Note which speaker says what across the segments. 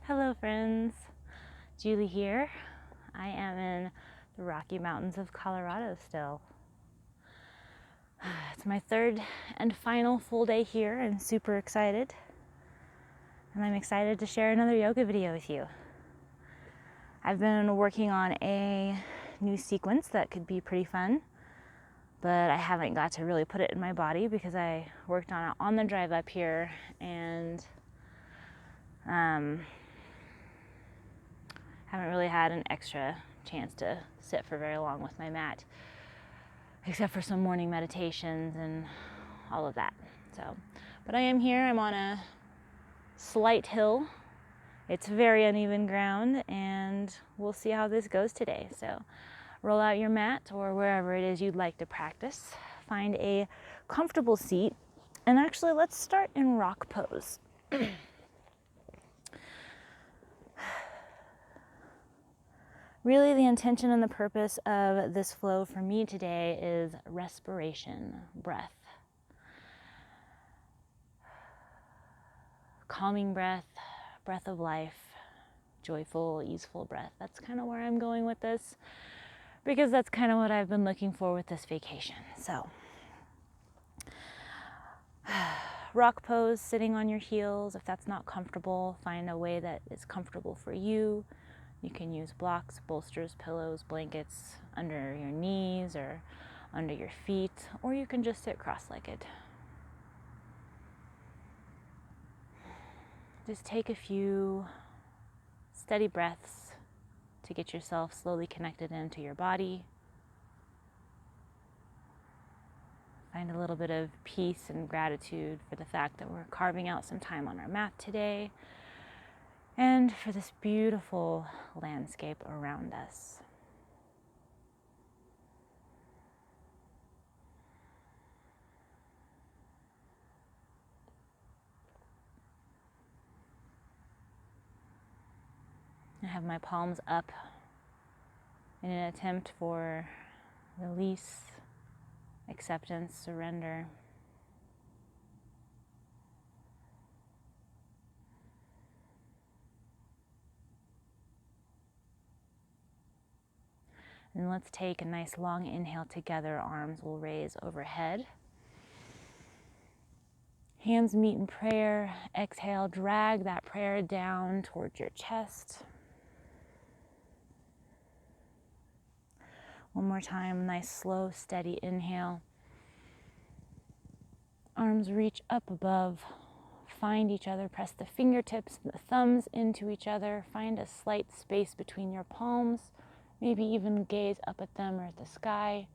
Speaker 1: Hello friends, Julie here. I am in the Rocky Mountains of Colorado still. It's my third and final full day here and super excited. And I'm excited to share another yoga video with you. I've been working on a new sequence that could be pretty fun, but I haven't got to really put it in my body because I worked on it on the drive up here and haven't really had an extra chance to sit for very long with my mat, except for some morning meditations and all of that. But I am here. I'm on a slight hill. It's very uneven ground, and we'll see how this goes today. So roll out your mat or wherever it is you'd like to practice. Find a comfortable seat, and actually let's start in rock pose. Really, the intention and the purpose of this flow for me today is respiration, breath. Calming breath, breath of life, joyful, easeful breath. That's kind of where I'm going with this, because that's kind of what I've been looking for with this vacation. So, rock pose, sitting on your heels. If that's not comfortable, find a way that is comfortable for you. You can use blocks, bolsters, pillows, blankets under your knees or under your feet, or you can just sit cross-legged. Just take a few steady breaths to get yourself slowly connected into your body. Find a little bit of peace and gratitude for the fact that we're carving out some time on our mat today, and for this beautiful landscape around us. I have my palms up in an attempt for release, acceptance, surrender. And let's take a nice long inhale together. Arms will raise overhead. Hands meet in prayer. Exhale, drag that prayer down towards your chest. One more time, nice, slow, steady inhale. Arms reach up above. Find each other. Press the fingertips and the thumbs into each other. Find a slight space between your palms. Maybe even gaze up at them or at the sky.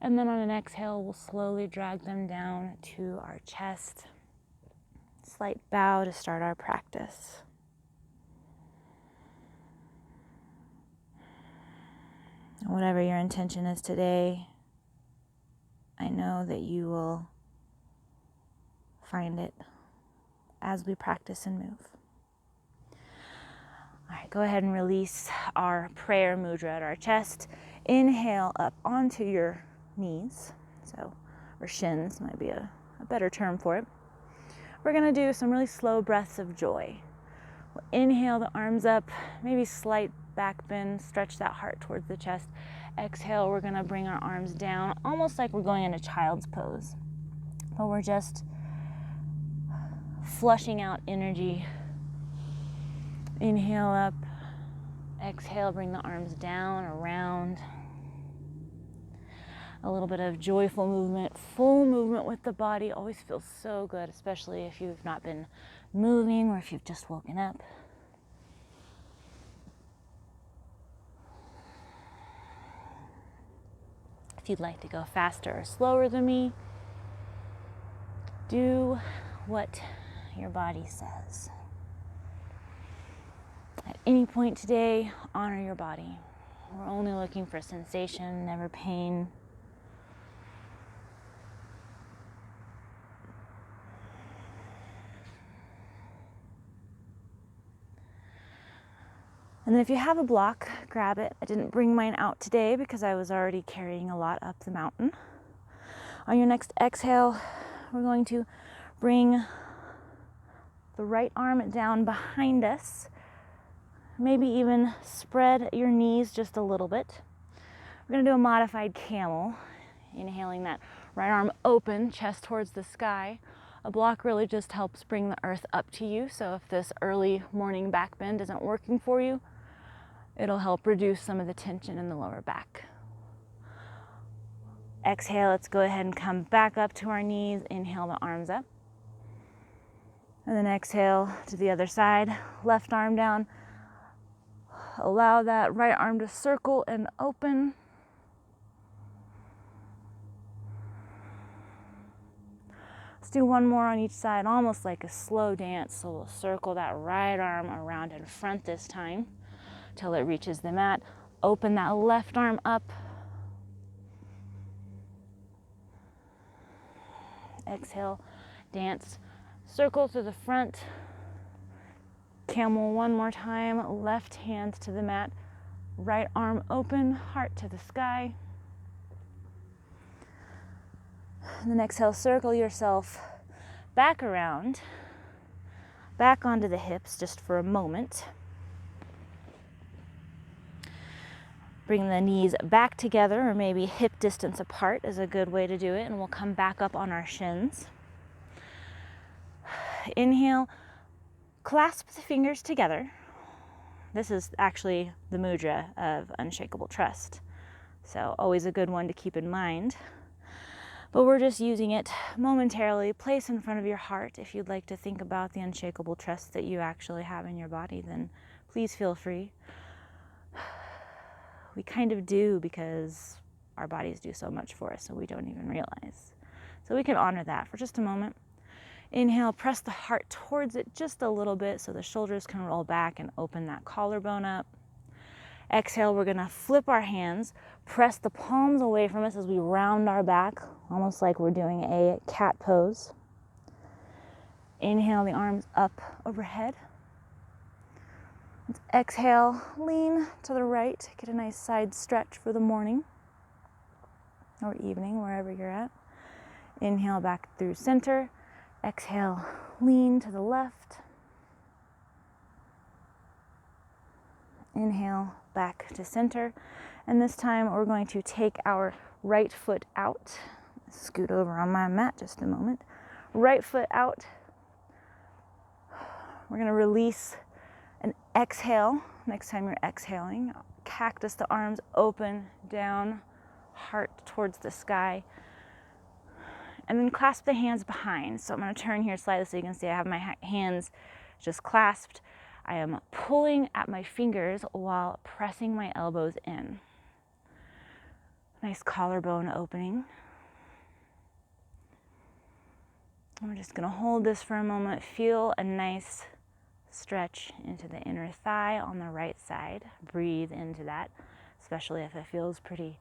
Speaker 1: And then on an exhale, we'll slowly drag them down to our chest. Slight bow to start our practice. Whatever your intention is today, I know that you will find it as we practice and move. All right, go ahead and release our prayer mudra at our chest. Inhale up onto your knees, or shins might be a better term for it. We're going to do some really slow breaths of joy. We'll inhale the arms up, maybe slight back bend, stretch that heart towards the chest. Exhale, we're going to bring our arms down, almost like we're going into child's pose. But we're just flushing out energy. Inhale up, exhale, bring the arms down, around. A little bit of joyful movement, full movement with the body always feels so good, especially if you've not been moving or if you've just woken up. If you'd like to go faster or slower than me, do what your body says. At any point today, honor your body. We're only looking for sensation, never pain. And then if you have a block, grab it. I didn't bring mine out today because I was already carrying a lot up the mountain. On your next exhale, we're going to bring the right arm down behind us, Maybe even spread your knees just a little bit. We're going to do a modified camel, inhaling that right arm open, chest towards the sky. A block really just helps bring the earth up to you, so if this early morning back bend isn't working for you, it'll help reduce some of the tension in the lower back. Exhale, let's go ahead and come back up to our knees. Inhale the arms up. And then exhale to the other side, left arm down. Allow that right arm to circle and open. Let's do one more on each side, almost like a slow dance. So we'll circle that right arm around in front this time till it reaches the mat. Open that left arm up. Exhale, dance, circle to the front. Camel one more time, left hand to the mat, right arm open, heart to the sky. And then exhale, circle yourself back around, back onto the hips just for a moment. Bring the knees back together, or maybe hip distance apart is a good way to do it, and we'll come back up on our shins. Inhale, clasp the fingers together. This is actually the mudra of unshakable trust, so always a good one to keep in mind. But we're just using it momentarily. Place in front of your heart. If you'd like to think about the unshakable trust that you actually have in your body, then please feel free. We kind of do because our bodies do so much for us, so we don't even realize. So we can honor that for just a moment. Inhale, press the heart towards it just a little bit so the shoulders can roll back and open that collarbone up. Exhale, we're gonna flip our hands, press the palms away from us as we round our back, almost like we're doing a cat pose. Inhale, the arms up overhead. Let's exhale, lean to the right, get a nice side stretch for the morning or evening, wherever you're at. Inhale back through center. Exhale, lean to the left. Inhale, back to center. And this time we're going to take our right foot out. Scoot over on my mat just a moment. Right foot out. We're going to release an exhale. Next time you're exhaling, cactus the arms open, down, heart towards the sky. And then clasp the hands behind. So I'm going to turn here slightly so you can see I have my hands just clasped. I am pulling at my fingers while pressing my elbows in. Nice collarbone opening. And we're just going to hold this for a moment. Feel a nice stretch into the inner thigh on the right side. Breathe into that, especially if it feels pretty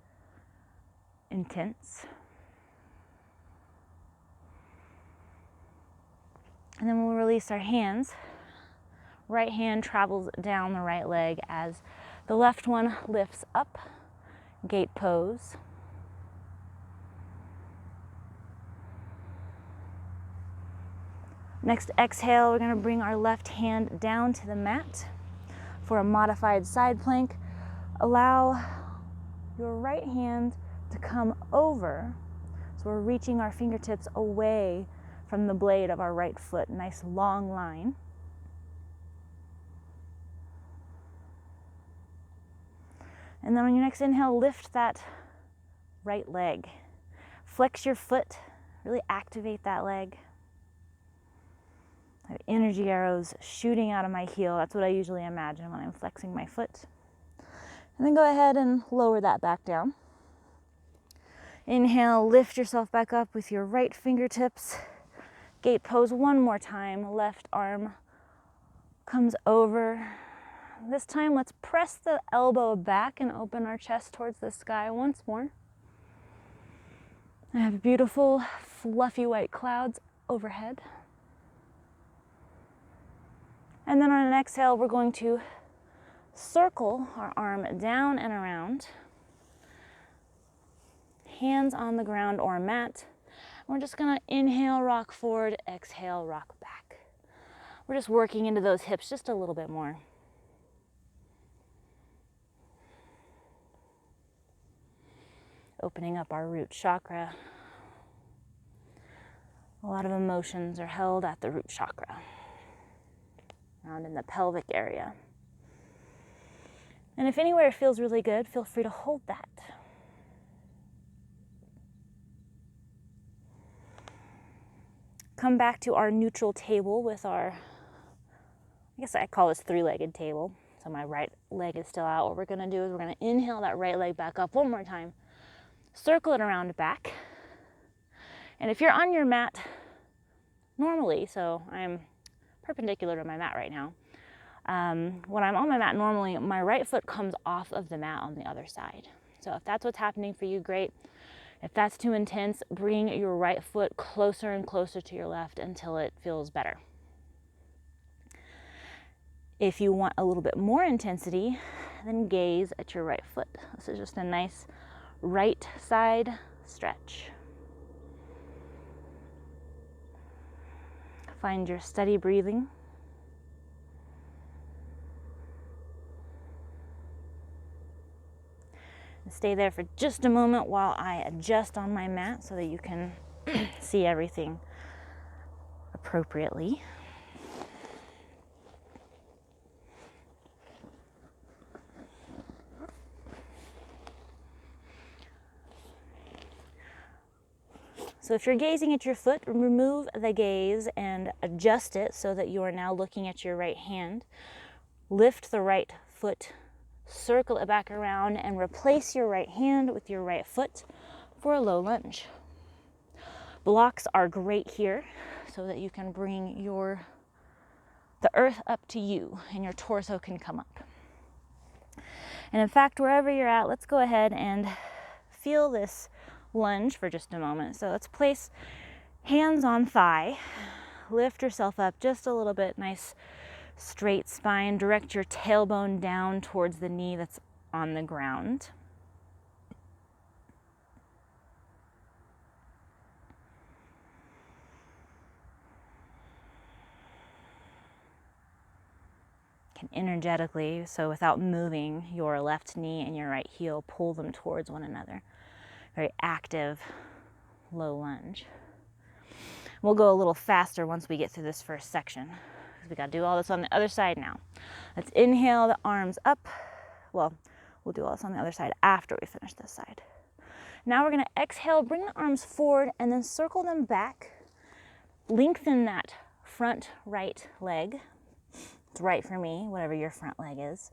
Speaker 1: intense. And then we'll release our hands. Right hand travels down the right leg as the left one lifts up, gate pose. Next exhale, we're going to bring our left hand down to the mat for a modified side plank. Allow your right hand to come over. So we're reaching our fingertips away from the blade of our right foot. Nice long line. And then on your next inhale, lift that right leg. Flex your foot, really activate that leg. I have energy arrows shooting out of my heel. That's what I usually imagine when I'm flexing my foot. And then go ahead and lower that back down. Inhale, lift yourself back up with your right fingertips. Gate pose one more time. Left arm comes over. This time, let's press the elbow back and open our chest towards the sky once more. I have beautiful, fluffy white clouds overhead. And then on an exhale, we're going to circle our arm down and around. Hands on the ground or mat. We're just gonna inhale, rock forward, exhale, rock back. We're just working into those hips just a little bit more. opening up our root chakra. A lot of emotions are held at the root chakra, around in the pelvic area. And if anywhere feels really good, feel free to hold that. Come back to our neutral table with our, I guess I call this three-legged table. So my right leg is still out. What we're gonna do is we're gonna inhale that right leg back up one more time. Circle it around back. And if you're on your mat normally, so I'm perpendicular to my mat right now. When I'm on my mat normally, my right foot comes off of the mat on the other side. So if that's what's happening for you, great. If that's too intense, bring your right foot closer and closer to your left until it feels better. If you want a little bit more intensity, then gaze at your right foot. This is just a nice right side stretch. Find your steady breathing. And stay there for just a moment while I adjust on my mat so that you can see everything appropriately. So if you're gazing at your foot, remove the gaze and adjust it so that you are now looking at your right hand. Lift the right foot, circle it back around, and replace your right hand with your right foot for a low lunge. Blocks are great here so that you can bring the earth up to you and your torso can come up. And in fact, wherever you're at, let's go ahead and feel this lunge for just a moment. So let's place hands on thigh, lift yourself up just a little bit, nice straight spine, direct your tailbone down towards the knee that's on the ground. Can energetically, so without moving your left knee and your right heel, pull them towards one another. Very active, low lunge. We'll go a little faster once we get through this first section, because we got to do all this on the other side now. Let's inhale the arms up. Well, we'll do all this on the other side after we finish this side. Now we're going to exhale, bring the arms forward, and then circle them back. Lengthen that front right leg. It's right for me, whatever your front leg is.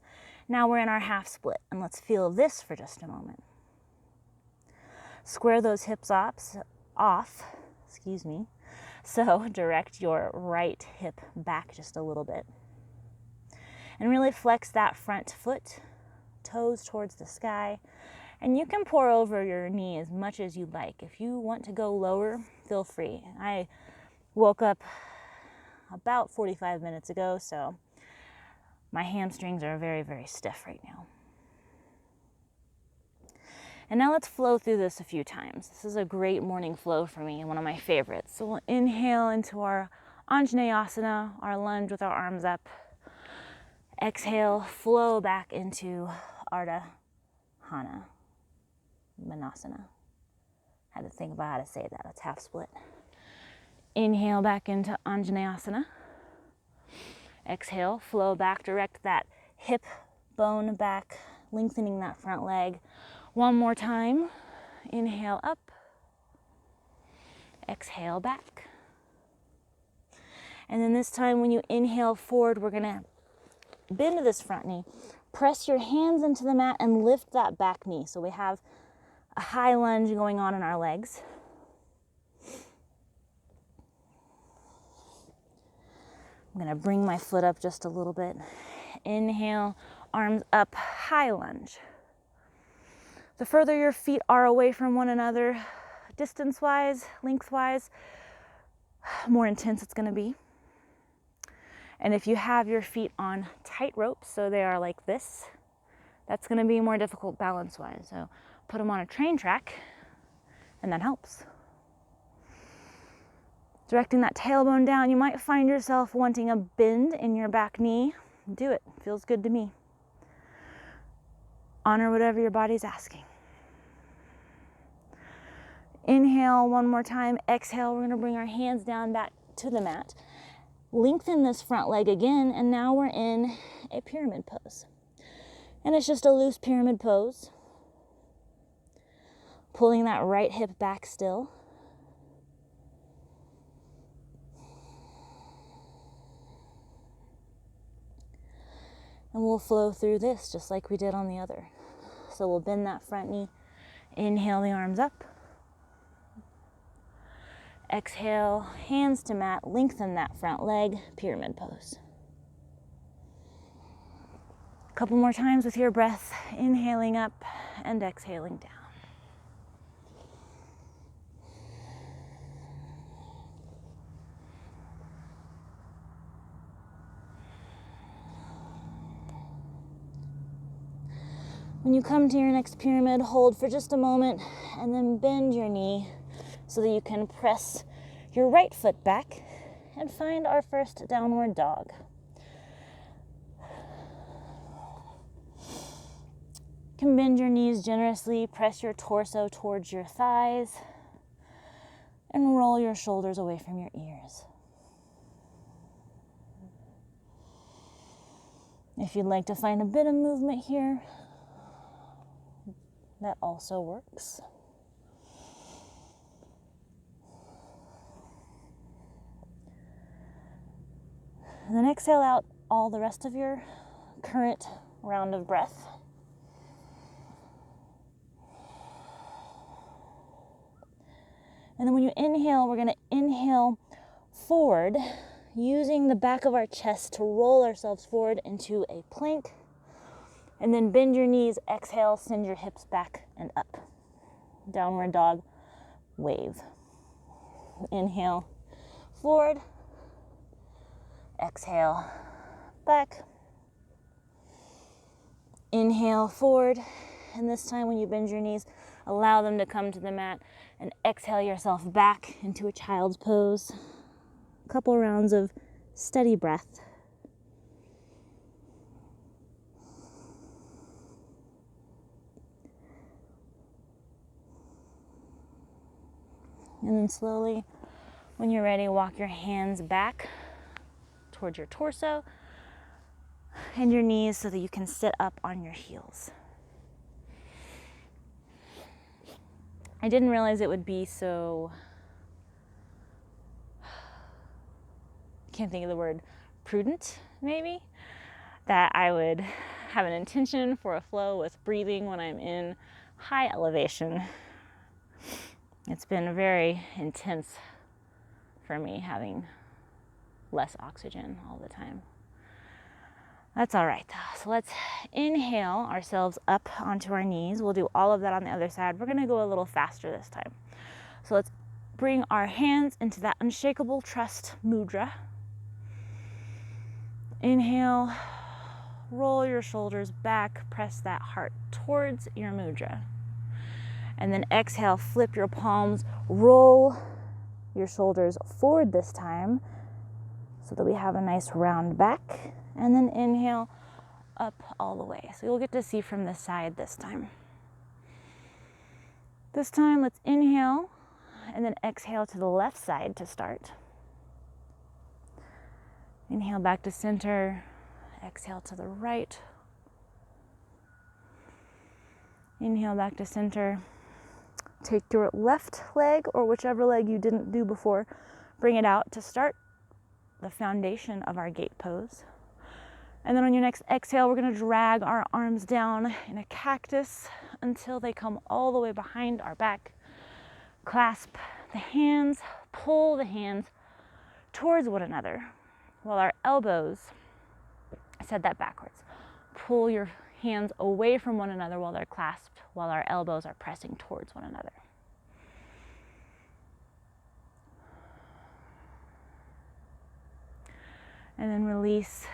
Speaker 1: Now we're in our half split, and let's feel this for just a moment. Square those hips off, excuse me. So direct your right hip back just a little bit. And really flex that front foot, toes towards the sky. And you can pour over your knee as much as you'd like. If you want to go lower, feel free. I woke up about 45 minutes ago, so my hamstrings are very, very stiff right now. And now let's flow through this a few times. This is a great morning flow for me, one of my favorites. So we'll inhale into our Anjaneyasana, our lunge with our arms up. Exhale, flow back into Ardha Manasana. Had to think about how to say that. It's half split. Inhale back into Anjaneyasana. Exhale, flow back, direct that hip bone back, lengthening that front leg. One more time. Inhale up. Exhale back. And then this time when you inhale forward, we're going to bend this front knee. Press your hands into the mat and lift that back knee. So we have a high lunge going on in our legs. I'm going to bring my foot up just a little bit. Inhale, arms up, high lunge. The further your feet are away from one another, distance-wise, length-wise, more intense it's going to be. And if you have your feet on tight ropes, so they are like this, that's going to be more difficult balance-wise. So put them on a train track, and that helps. Directing that tailbone down, you might find yourself wanting a bend in your back knee. Do it. Feels good to me. Honor whatever your body's asking. Inhale one more time. Exhale, we're going to bring our hands down back to the mat. Lengthen this front leg again, and now we're in a pyramid pose. And it's just a loose pyramid pose. Pulling that right hip back still. And we'll flow through this just like we did on the other. So we'll bend that front knee. Inhale the arms up. Exhale, hands to mat, lengthen that front leg, pyramid pose. A couple more times with your breath, inhaling up and exhaling down. When you come to your next pyramid, hold for just a moment and then bend your knee so that you can press your right foot back and find our first downward dog. You can bend your knees generously, press your torso towards your thighs, and roll your shoulders away from your ears. If you'd like to find a bit of movement here, that also works. And then exhale out all the rest of your current round of breath. And then when you inhale, we're going to inhale forward, using the back of our chest to roll ourselves forward into a plank. And then bend your knees, exhale, send your hips back and up. Downward dog, wave. Inhale, forward. Exhale, back. Inhale, forward. And this time when you bend your knees, allow them to come to the mat and exhale yourself back into a child's pose. A couple rounds of steady breath. And then slowly, when you're ready, walk your hands back towards your torso and your knees so that you can sit up on your heels. I didn't realize it would be so, can't think of the word, prudent maybe, that I would have an intention for a flow with breathing when I'm in high elevation. It's been very intense for me having less oxygen all the time. That's all right though. So let's inhale ourselves up onto our knees. We'll do all of that on the other side. We're gonna go a little faster this time. So let's bring our hands into that unshakable trust mudra. Inhale, roll your shoulders back, press that heart towards your mudra. And then exhale, flip your palms, roll your shoulders forward this time so that we have a nice round back. And then inhale up all the way. So you'll get to see from this side this time. This time, let's inhale and then exhale to the left side to start. Inhale back to center, exhale to the right. Inhale back to center. Take your left leg or whichever leg you didn't do before, bring it out to start the foundation of our gate pose. And then on your next exhale, we're going to drag our arms down in a cactus until they come all the way behind our back. Clasp the hands, pull the hands towards one another while our elbows, I said that backwards, pull your hands away from one another while they're clasped, while our elbows are pressing towards one another. And then release.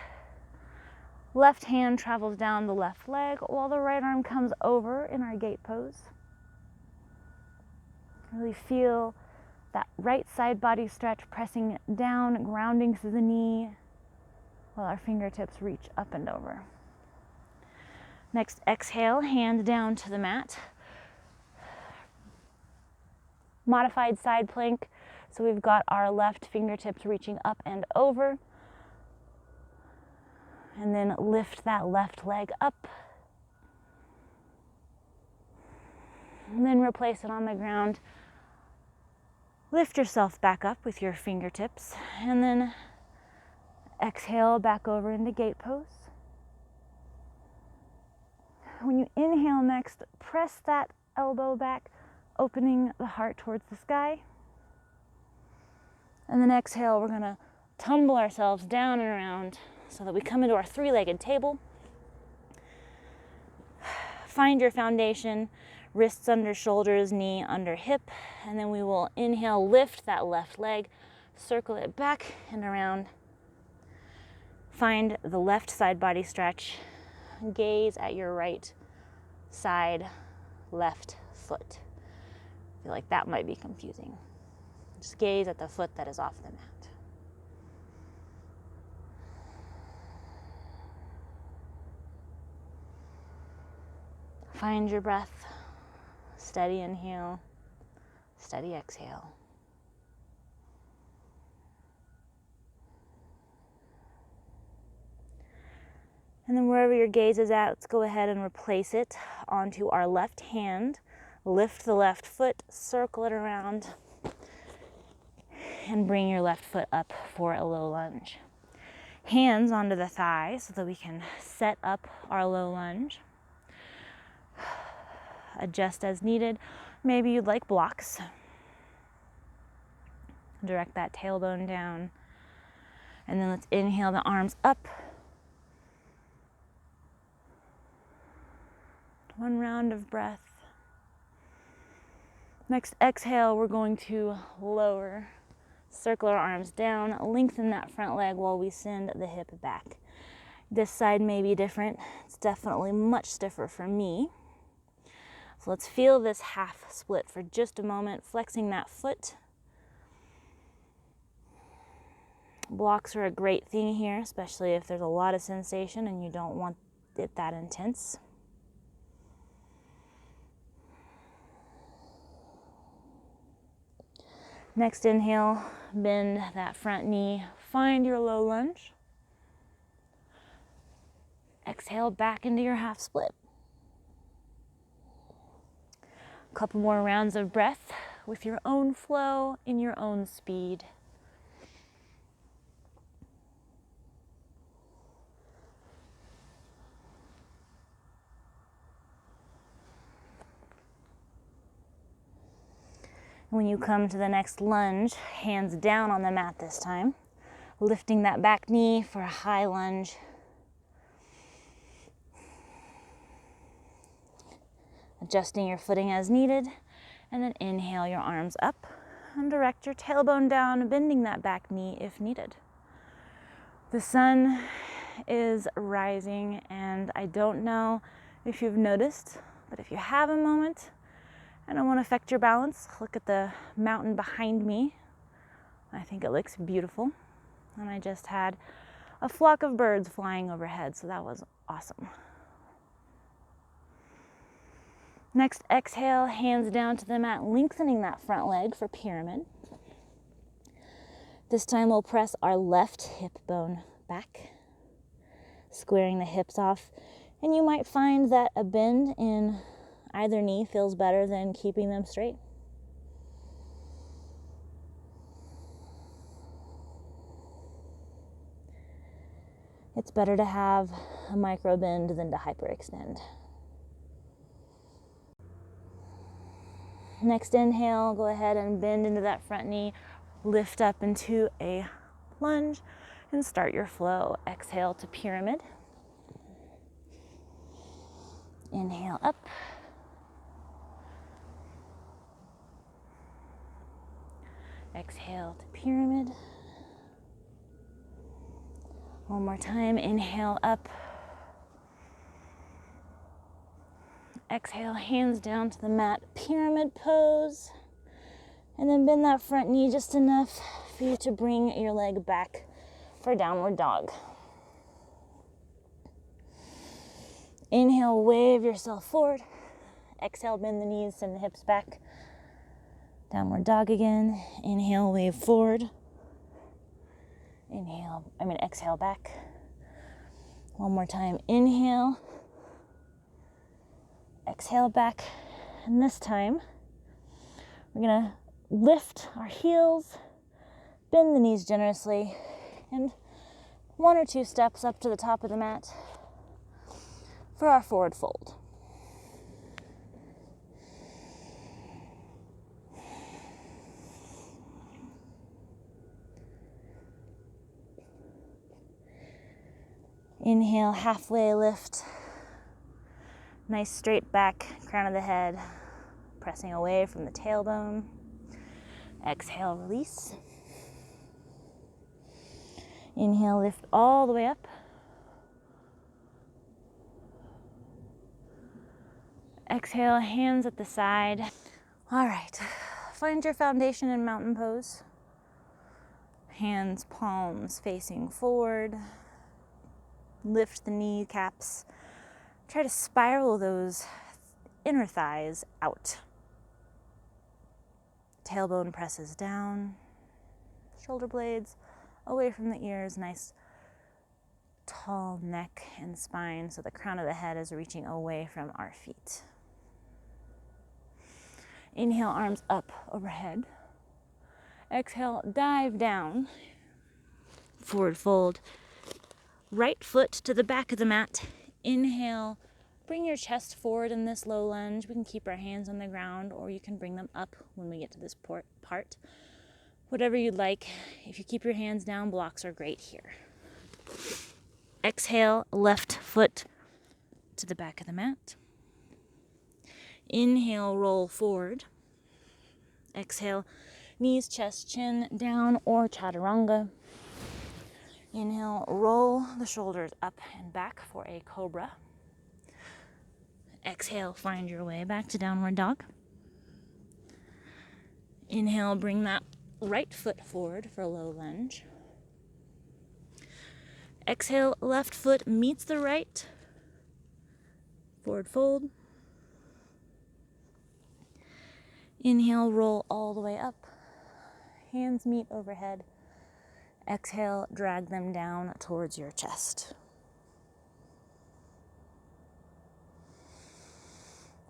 Speaker 1: Left hand travels down the left leg while the right arm comes over in our gate pose. Really feel that right side body stretch pressing down, grounding through the knee while our fingertips reach up and over. Next, exhale, hand down to the mat. modified side plank. So we've got our left fingertips reaching up and over. And then lift that left leg up. And then replace it on the ground. Lift yourself back up with your fingertips. And then exhale back over into gate pose. When you inhale next, press that elbow back, opening the heart towards the sky. And then exhale, we're gonna tumble ourselves down and around so that we come into our three-legged table. Find your foundation, wrists under shoulders, knee under hip, and then we will inhale, lift that left leg, circle it back and around. Find the left side body stretch. Gaze at your right side, left foot. I feel like that might be confusing. Just gaze at the foot that is off the mat. Find your breath. Steady inhale, steady exhale. And then wherever your gaze is at, let's go ahead and replace it onto our left hand. Lift the left foot, circle it around, and bring your left foot up for a low lunge. Hands onto the thighs so that we can set up our low lunge. Adjust as needed. Maybe you'd like blocks. Direct that tailbone down. And then let's inhale the arms up. One round of breath. Next exhale, we're going to lower, circle our arms down, lengthen that front leg while we send the hip back. This side may be different. It's definitely much stiffer for me. So let's feel this half split for just a moment, flexing that foot. Blocks are a great thing here, especially if there's a lot of sensation and you don't want it that intense. Next inhale, bend that front knee, find your low lunge. Exhale back into your half split. A couple more rounds of breath with your own flow, in your own speed. When you come to the next lunge, hands down on the mat this time, lifting that back knee for a high lunge. Adjusting your footing as needed, and then inhale your arms up and direct your tailbone down, bending that back knee if needed. The sun is rising, and I don't know if you've noticed, but if you have a moment, I don't want to affect your balance. Look at the mountain behind me. I think it looks beautiful. And I just had a flock of birds flying overhead, so that was awesome. Next, exhale, hands down to the mat, lengthening that front leg for pyramid. This time we'll press our left hip bone back, squaring the hips off. And you might find that a bend in either knee feels better than keeping them straight. It's better to have a micro bend than to hyperextend. Next inhale, go ahead and bend into that front knee, lift up into a lunge, and start your flow. Exhale to pyramid. Inhale up. Exhale to pyramid. One more time, inhale up. Exhale, hands down to the mat, pyramid pose. And then bend that front knee just enough for you to bring your leg back for downward dog. Inhale, wave yourself forward. Exhale, bend the knees, send the hips back. Downward dog again. Inhale, wave forward. Exhale back. One more time. Inhale. Exhale back. And this time, we're gonna lift our heels, bend the knees generously, and 1 or 2 steps up to the top of the mat for our forward fold. Inhale, halfway lift. Nice straight back, crown of the head, pressing away from the tailbone. Exhale, release. Inhale, lift all the way up. Exhale, hands at the side. All right, find your foundation in mountain pose. Hands, palms facing forward. Lift the kneecaps. Try to spiral those inner thighs out. Tailbone presses down. Shoulder blades away from the ears. Nice tall neck and spine, so the crown of the head is reaching away from our feet. Inhale, arms up overhead. Exhale, dive down. Forward fold. Right foot to the back of the mat. Inhale, bring your chest forward in this low lunge. We can keep our hands on the ground, or you can bring them up when we get to this part. Whatever you'd like. If you keep your hands down, blocks are great here. Exhale, left foot to the back of the mat. Inhale, roll forward. Exhale, knees, chest, chin down, or chaturanga. Inhale, roll the shoulders up and back for a cobra. Exhale, find your way back to downward dog. Inhale, bring that right foot forward for low lunge. Exhale, left foot meets the right. Forward fold. Inhale, roll all the way up. Hands meet overhead. Exhale, drag them down towards your chest.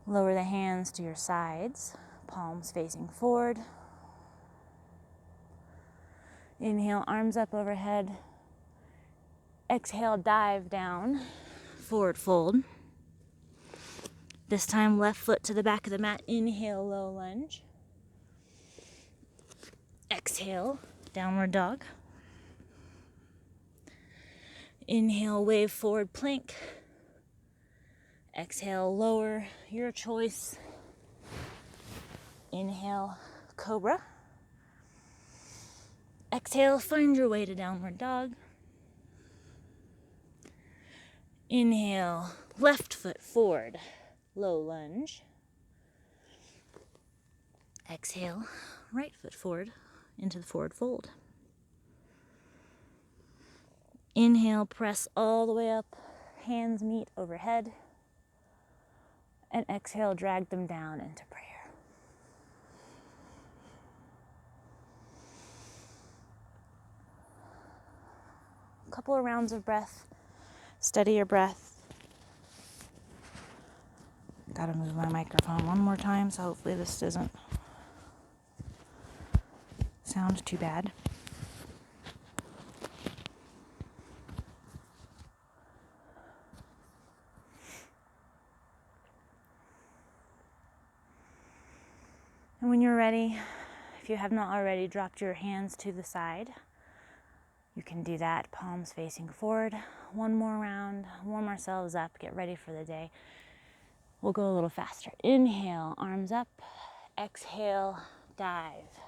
Speaker 1: Lower the hands to your sides, palms facing forward. Inhale, arms up overhead. Exhale, dive down, forward fold. This time, left foot to the back of the mat. Inhale, low lunge. Exhale, downward dog. Inhale, wave forward plank. Exhale, lower, your choice. Inhale, cobra. Exhale, find your way to downward dog. Inhale, left foot forward, low lunge. Exhale, right foot forward into the forward fold. Inhale, press all the way up, hands meet overhead. And exhale, drag them down into prayer. A couple of rounds of breath. Steady your breath. Gotta move my microphone one more time, so hopefully this doesn't sound too bad. And when you're ready, if you have not already dropped your hands to the side, you can do that, palms facing forward. One more round, warm ourselves up, get ready for the day. We'll go a little faster. Inhale, arms up. Exhale, dive.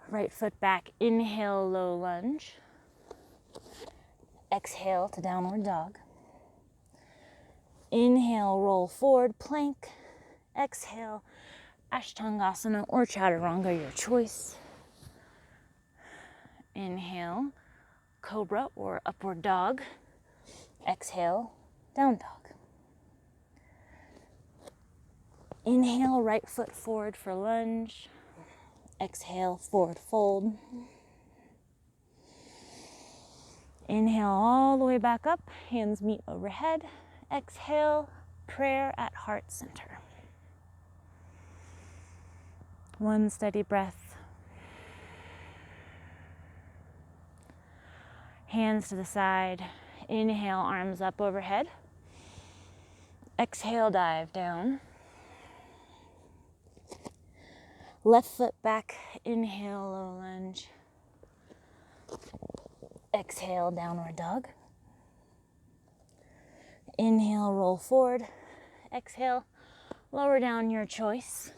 Speaker 1: Right foot back, inhale, low lunge. Exhale to downward dog. Inhale, roll forward, plank. Exhale, Ashtangasana or Chaturanga, your choice. Inhale, cobra or upward dog. Exhale, down dog. Inhale, right foot forward for lunge. Exhale, forward fold. Inhale all the way back up, hands meet overhead. Exhale, prayer at heart center. One steady breath. Hands to the side. Inhale, arms up overhead. Exhale, dive down. Left foot back, inhale, low lunge. Exhale, downward dog. Inhale, roll forward. Exhale, lower down, your choice.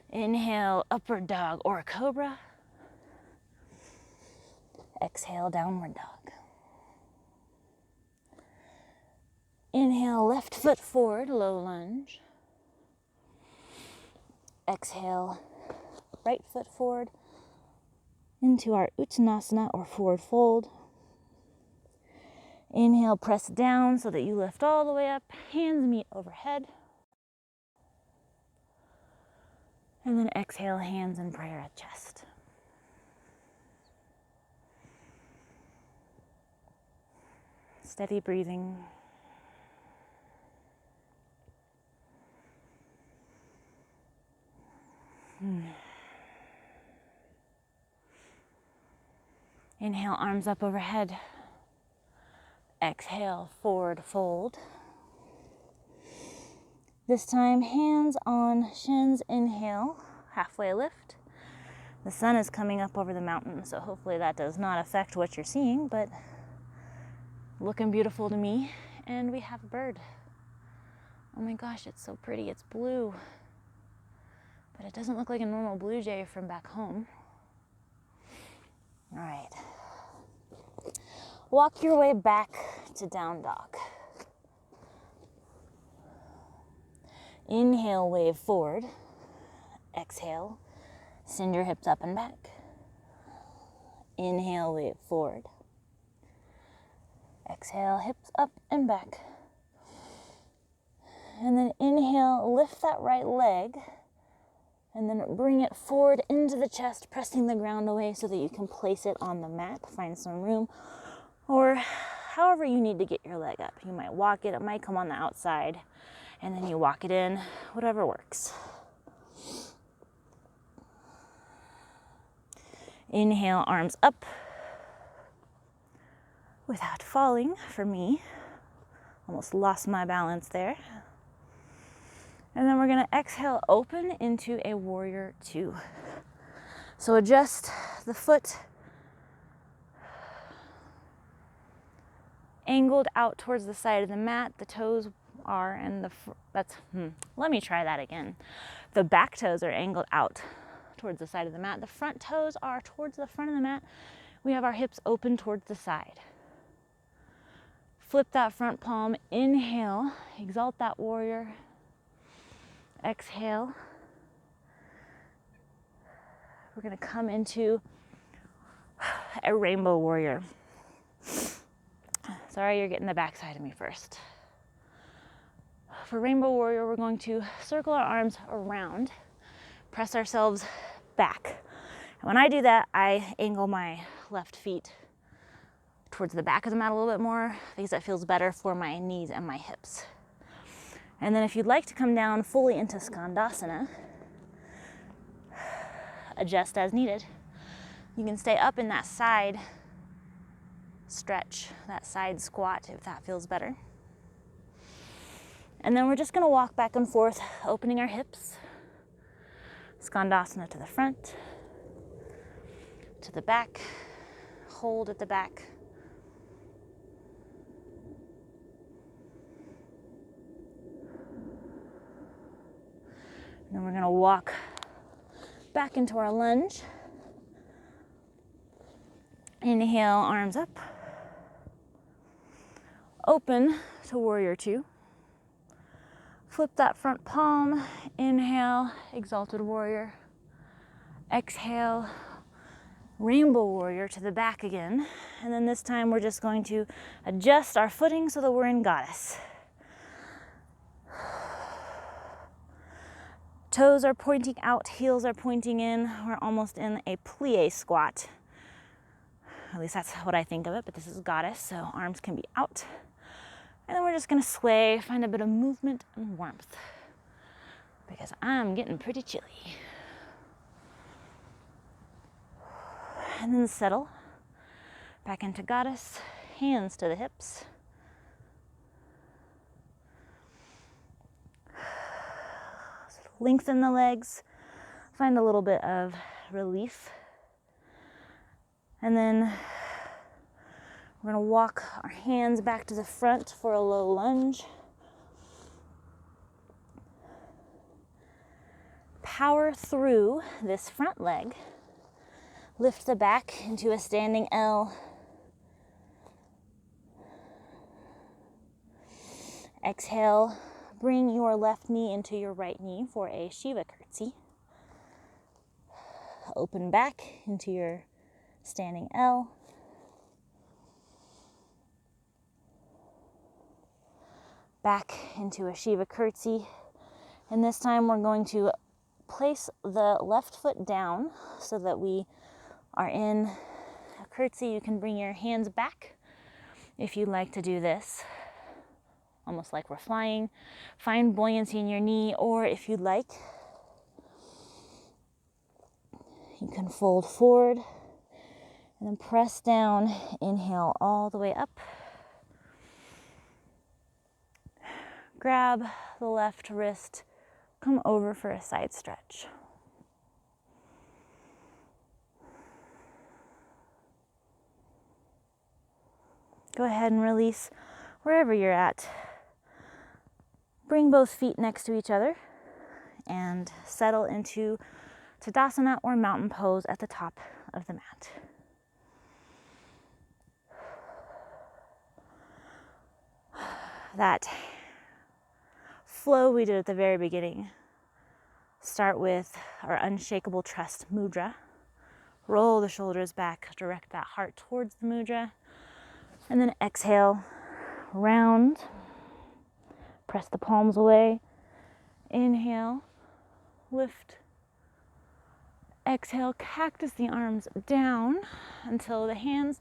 Speaker 1: Inhale, upward dog or cobra. Exhale, downward dog. Inhale, left foot forward, low lunge. Exhale, right foot forward into our Uttanasana or forward fold. Inhale, press down so that you lift all the way up. Hands meet overhead. And then exhale, hands in prayer at chest. Steady breathing. Inhale, arms up overhead. Exhale, forward fold. This time, hands on shins. Inhale, halfway lift. The sun is coming up over the mountain, so hopefully that does not affect what you're seeing, but looking beautiful to me. And we have a bird. Oh my gosh, it's so pretty. It's blue. But it doesn't look like a normal blue jay from back home. All right. Walk your way back to down dog. Inhale, wave forward. Exhale, send your hips up and back. Inhale, wave forward. Exhale, hips up and back. And then inhale, lift that right leg. And then bring it forward into the chest, pressing the ground away so that you can place it on the mat. Find some room. Or however you need to get your leg up. You might walk it. It might come on the outside. And then you walk it in. Whatever works. Inhale, arms up. Without falling, for me. Almost lost my balance there. And then we're going to exhale, open into a warrior two. So adjust the foot angled out towards the side of the mat. The toes are, and let me try that again. The back toes are angled out towards the side of the mat. The front toes are towards the front of the mat. We have our hips open towards the side. Flip that front palm, inhale, exalt that warrior. Exhale. We're going to come into a rainbow warrior. Sorry, you're getting the backside of me first. For rainbow warrior, we're going to circle our arms around, press ourselves back. And when I do that, I angle my left feet towards the back of the mat a little bit more because that feels better for my knees and my hips. And then if you'd like to come down fully into Skandasana, adjust as needed. You can stay up in that side stretch, that side squat if that feels better. And then we're just going to walk back and forth, opening our hips. Skandasana to the front, to the back, hold at the back. And then we're going to walk back into our lunge. Inhale, arms up. Open to warrior two. Flip that front palm. Inhale, exalted warrior. Exhale, rainbow warrior to the back again. And then this time we're just going to adjust our footing so that we're in goddess. Toes are pointing out, heels are pointing in. We're almost in a plie squat. At least that's what I think of it, but this is goddess, so arms can be out. And then we're just gonna sway, find a bit of movement and warmth, because I'm getting pretty chilly. And then settle back into goddess, hands to the hips. Lengthen the legs, find a little bit of relief. And then we're gonna walk our hands back to the front for a low lunge. Power through this front leg. Lift the back into a standing L. Exhale, bring your left knee into your right knee for a Shiva curtsy. Open back into your standing L. Back into a Shiva curtsy. And this time we're going to place the left foot down so that we are in a curtsy. You can bring your hands back if you'd like to do this, almost like we're flying. Find buoyancy in your knee, or if you'd like, you can fold forward and then press down. Inhale all the way up. Grab the left wrist, come over for a side stretch. Go ahead and release wherever you're at. Bring both feet next to each other and settle into Tadasana or mountain pose at the top of the mat. That flow we did at the very beginning. Start with our unshakable trust mudra. Roll the shoulders back, direct that heart towards the mudra. And then exhale, round, press the palms away. Inhale, lift. Exhale, cactus the arms down until the hands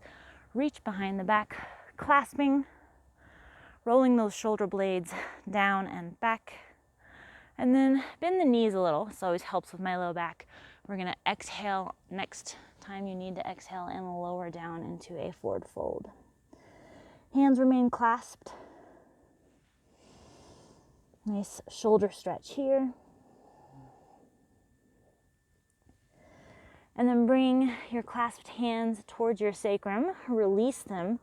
Speaker 1: reach behind the back, clasping, rolling those shoulder blades down and back. And then bend the knees a little. This always helps with my low back. We're gonna exhale next time you need to exhale and lower down into a forward fold. Hands remain clasped. Nice shoulder stretch here. And then bring your clasped hands towards your sacrum, release them,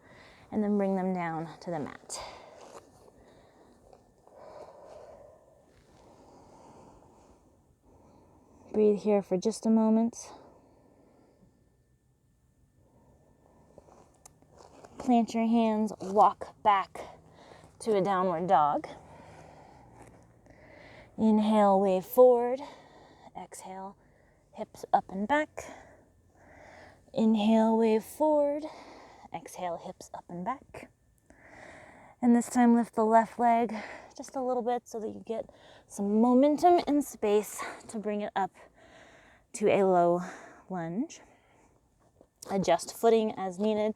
Speaker 1: and then bring them down to the mat. Breathe here for just a moment. Plant your hands, walk back to a downward dog. Inhale, wave forward. Exhale, hips up and back. Inhale, wave forward. Exhale, hips up and back. And this time lift the left leg just a little bit so that you get some momentum and space to bring it up to a low lunge. Adjust footing as needed.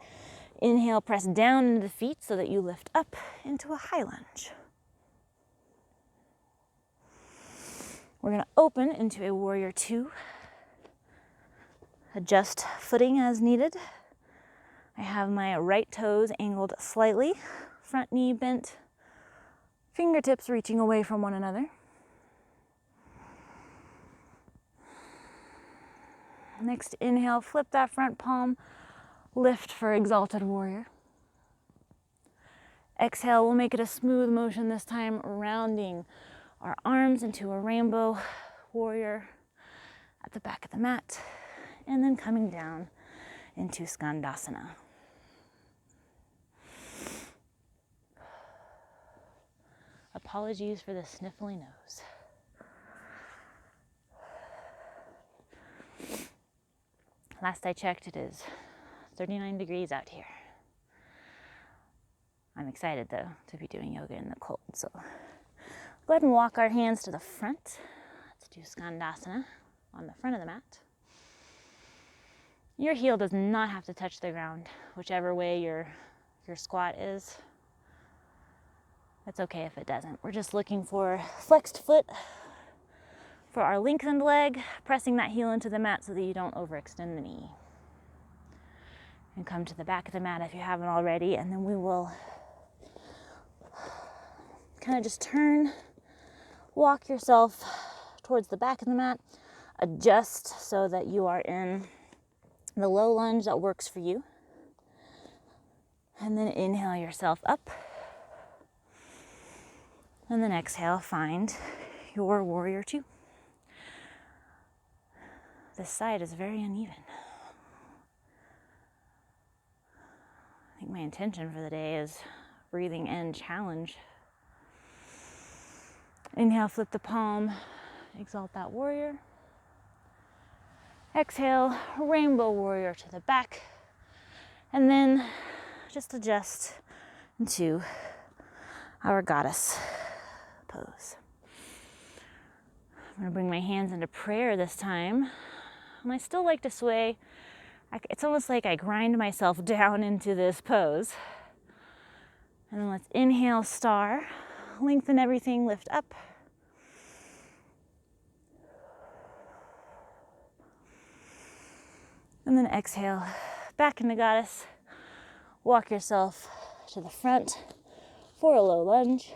Speaker 1: Inhale, press down into the feet so that you lift up into a high lunge. We're going to open into a warrior two. Adjust footing as needed. I have my right toes angled slightly, front knee bent, fingertips reaching away from one another. Next inhale, flip that front palm, lift for exalted warrior. Exhale, we'll make it a smooth motion this time, rounding our arms into a rainbow warrior at the back of the mat, and then coming down into Skandasana. Apologies for the sniffly nose. Last I checked, it is 39 degrees out here. I'm excited though to be doing yoga in the cold, so go ahead and walk our hands to the front. Let's do Skandasana on the front of the mat. Your heel does not have to touch the ground, whichever way your squat is. It's okay if it doesn't. We're just looking for flexed foot for our lengthened leg, pressing that heel into the mat so that you don't overextend the knee. And come to the back of the mat if you haven't already, and then we will kind of just turn, walk yourself towards the back of the mat, adjust so that you are in the low lunge that works for you. And then inhale yourself up. And then exhale, find your warrior two. This side is very uneven. I think my intention for the day is breathing in challenge. Inhale, flip the palm, exalt that warrior. Exhale, rainbow warrior to the back. And then just adjust into our goddess pose. I'm gonna bring my hands into prayer this time. And I still like to sway. It's almost like I grind myself down into this pose. And then let's inhale, star. Lengthen everything, lift up. And then exhale, back into goddess. Walk yourself to the front for a low lunge.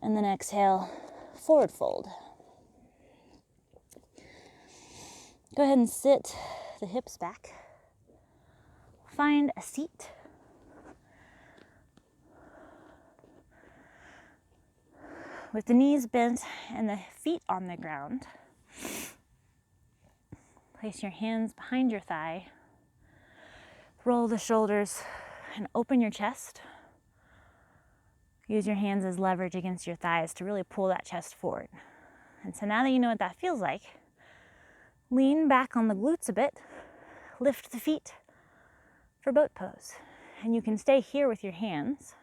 Speaker 1: And then exhale, forward fold. Go ahead and sit the hips back. Find a seat. With the knees bent and the feet on the ground, place your hands behind your thigh. Roll the shoulders and open your chest. Use your hands as leverage against your thighs to really pull that chest forward. And so now that you know what that feels like, lean back on the glutes a bit, lift the feet for boat pose. And you can stay here with your hands,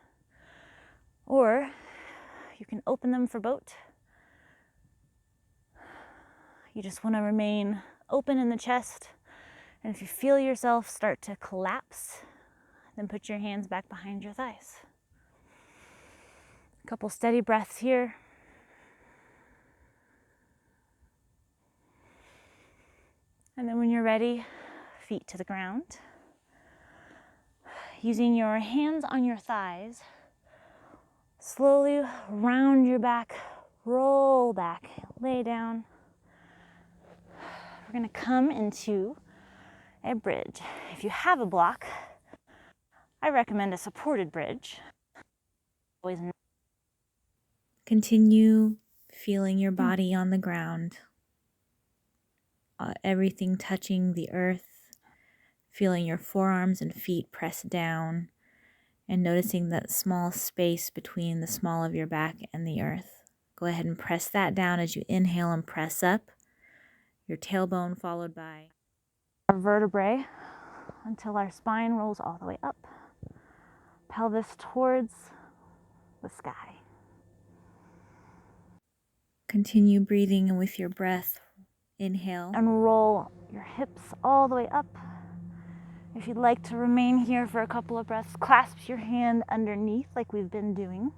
Speaker 1: or you can open them for boat. You just want to remain open in the chest. And if you feel yourself start to collapse, then put your hands back behind your thighs. A couple steady breaths here. And then when you're ready, feet to the ground. Using your hands on your thighs, slowly round your back, roll back, lay down. We're going to come into a bridge. If you have a block, I recommend a supported bridge. Always.
Speaker 2: Continue feeling your body on the ground, everything touching the earth, feeling your forearms and feet press down, and noticing that small space between the small of your back and the earth. Go ahead and press that down as you inhale and press up, your tailbone followed by
Speaker 1: Our vertebrae until our spine rolls all the way up, pelvis towards the sky.
Speaker 2: Continue breathing, and with your breath, inhale.
Speaker 1: And roll your hips all the way up. If you'd like to remain here for a couple of breaths, clasp your hand underneath like we've been doing.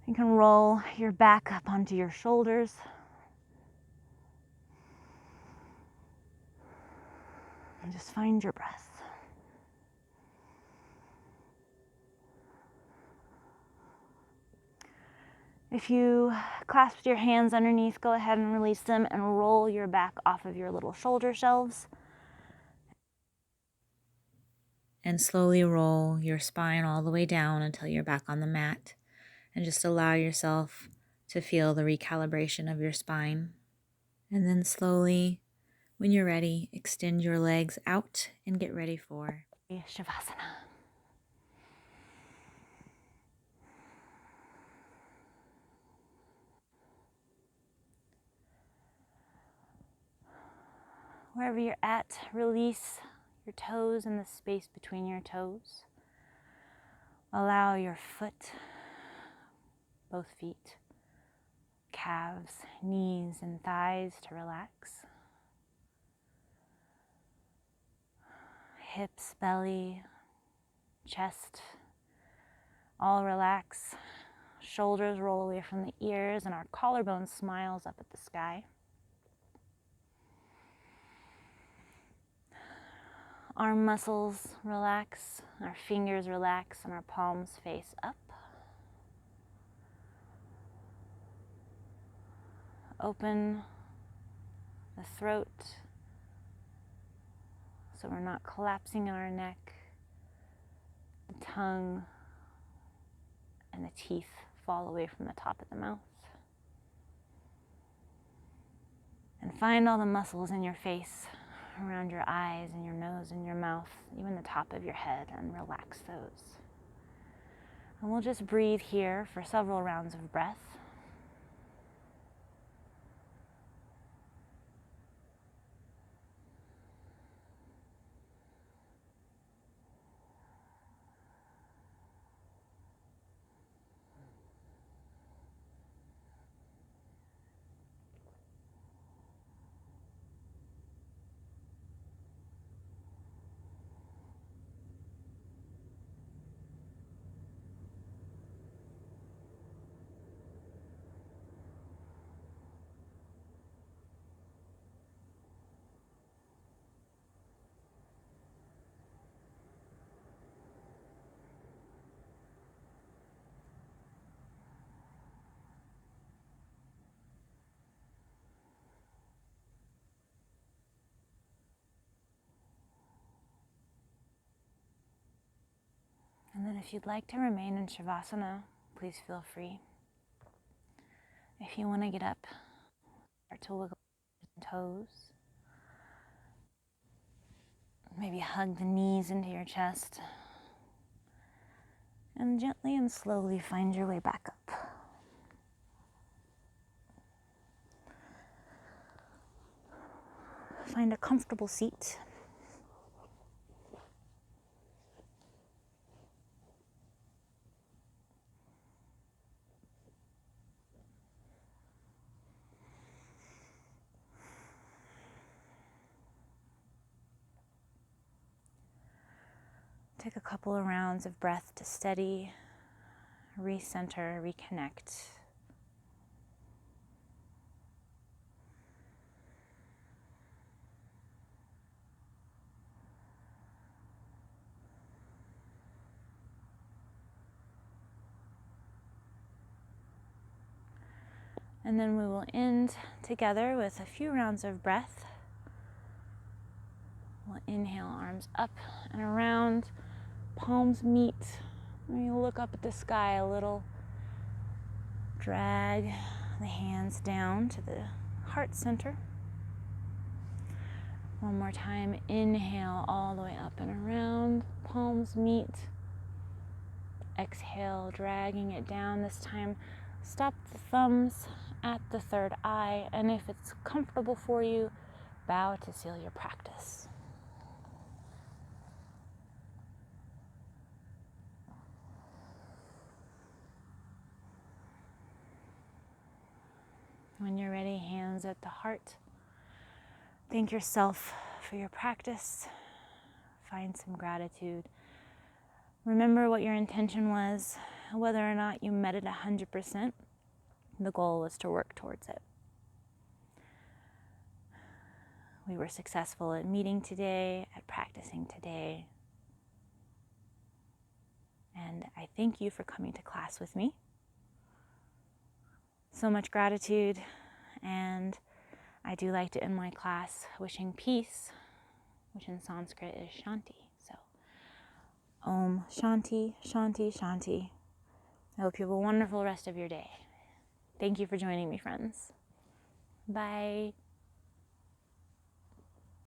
Speaker 1: You can roll your back up onto your shoulders. And just find your breath. If you clasped your hands underneath, go ahead and release them and roll your back off of your little shoulder shelves.
Speaker 2: And slowly roll your spine all the way down until you're back on the mat. And just allow yourself to feel the recalibration of your spine. And then slowly, when you're ready, extend your legs out and get ready for
Speaker 1: Shavasana. Wherever you're at, release your toes and the space between your toes. Allow your foot, both feet, calves, knees, and thighs to relax. Hips, belly, chest, all relax. Shoulders roll away from the ears, and our collarbone smiles up at the sky. Arm muscles relax, our fingers relax, and our palms face up. Open the throat so we're not collapsing in our neck. The tongue and the teeth fall away from the top of the mouth. And find all the muscles in your face, around your eyes and your nose and your mouth, even the top of your head, and relax those. And we'll just breathe here for several rounds of breath. And then if you'd like to remain in Shavasana, please feel free. If you want to get up, start to wiggle your toes. Maybe hug the knees into your chest. And gently and slowly find your way back up. Find a comfortable seat. Take a couple of rounds of breath to steady, recenter, reconnect. And then we will end together with a few rounds of breath. We'll inhale, arms up and around, palms meet. And you look up at the sky a little. Drag the hands down to the heart center. One more time, inhale all the way up and around, palms meet. Exhale, dragging it down. This time, stop the thumbs at the third eye, and if it's comfortable for you, bow to seal your practice. When you're ready, hands at the heart. Thank yourself for your practice. Find some gratitude. Remember what your intention was, whether or not you met it 100%. The goal was to work towards it. We were successful at meeting today, at practicing today. And I thank you for coming to class with me. So much gratitude, and I do like to end my class wishing peace, which in Sanskrit is Shanti. So, Om Shanti, Shanti, Shanti. I hope you have a wonderful rest of your day. Thank you for joining me, friends. Bye.